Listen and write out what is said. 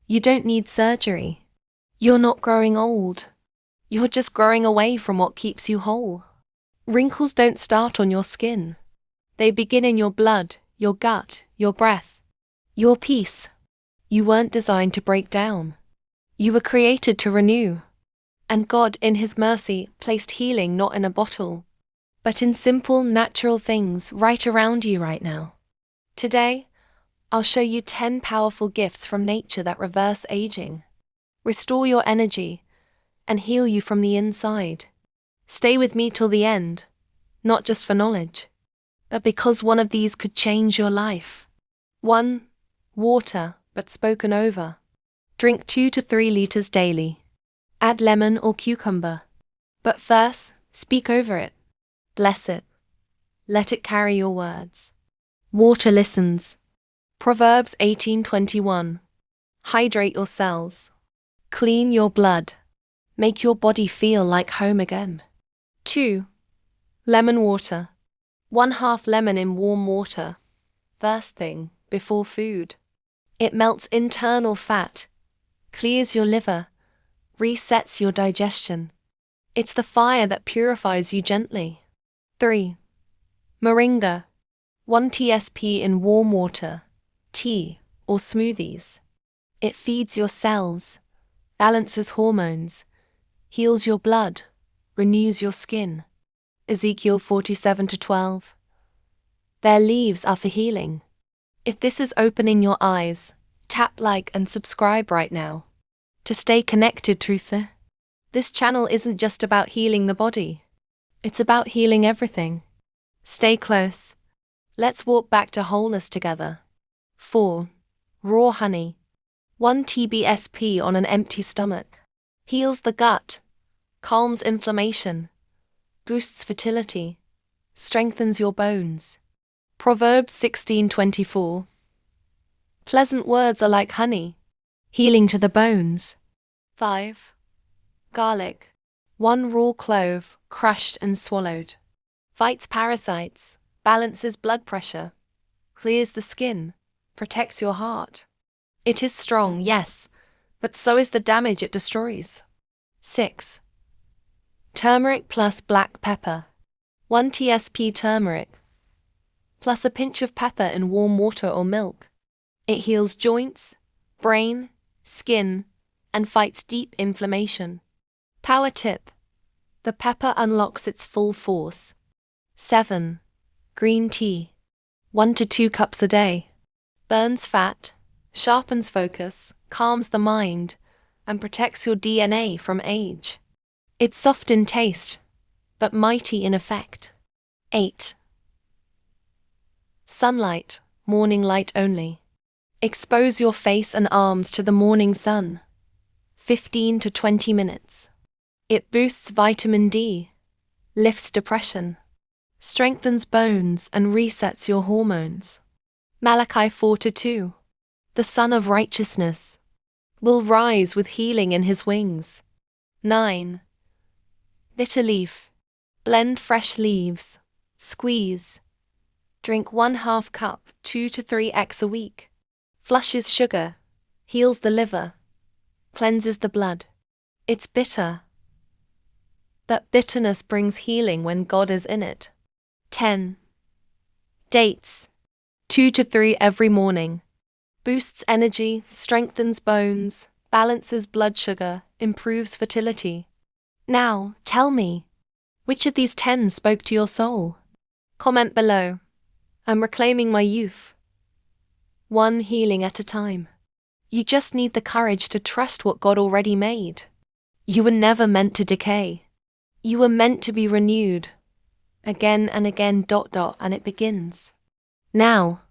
You don't need surgery. You're not growing old. You're just growing away from what keeps you whole. Wrinkles don't start on your skin. They begin in your blood, your gut, your breath, your peace. You weren't designed to break down. You were created to renew. And God, in His mercy, placed healing not in a bottle, but in simple, natural things right around you right now. Today, I'll show you 10 powerful gifts from nature that reverse aging, restore your energy, and heal you from the inside. Stay with me till the end, not just for knowledge, but because one of these could change your life. 1. Water, but spoken over. Drink 2 to 3 liters daily. Add lemon or cucumber. But first, speak over it. Bless it. Let it carry your words. Water listens. Proverbs 18:21. Hydrate your cells. Clean your blood. Make your body feel like home again. 2. Lemon water. 1/2 lemon in warm water. First thing, before food. It melts internal fat, clears your liver, resets your digestion. It's the fire that purifies you gently. 3. Moringa. 1 tsp in warm water, tea, or smoothies. It feeds your cells, balances hormones, heals your blood, renews your skin. Ezekiel 47:12. Their leaves are for healing. If this is opening your eyes, tap like and subscribe right now. To stay connected, truther. This channel isn't just about healing the body. It's about healing everything. Stay close. Let's walk back to wholeness together. 4. Raw honey. 1 TBSP on an empty stomach. Heals the gut, calms inflammation, boosts fertility, strengthens your bones. Proverbs 16:24. Pleasant words are like honey, healing to the bones. 5. Garlic. 1 raw clove, crushed and swallowed. Fights parasites, balances blood pressure, clears the skin, protects your heart. It is strong, yes, but so is the damage it destroys. 6. Turmeric plus black pepper. 1 tsp turmeric, plus a pinch of pepper in warm water or milk. It heals joints, brain, skin, and fights deep inflammation. Power tip. The pepper unlocks its full force. 7. Green tea. 1 to 2 cups a day. Burns fat, sharpens focus, calms the mind, and protects your DNA from age. It's soft in taste, but mighty in effect. 8. Sunlight, morning light only. Expose your face and arms to the morning sun. 15 to 20 minutes. It boosts vitamin D, lifts depression, strengthens bones and resets your hormones. Malachi 4:2. The Son of Righteousness will rise with healing in his wings. 9. Bitter leaf. Blend fresh leaves, squeeze. Drink 1/2 cup 2 to 3x a week. Flushes sugar, heals the liver, cleanses the blood. It's bitter. That bitterness brings healing when God is in it. 10. Dates. 2 to 3 every morning. Boosts energy, strengthens bones, balances blood sugar, improves fertility. Now, tell me, which of these 10 spoke to your soul? Comment below. I'm reclaiming my youth. 1 healing at a time. You just need the courage to trust what God already made. You were never meant to decay. You were meant to be renewed. Again and again, and it begins. Now,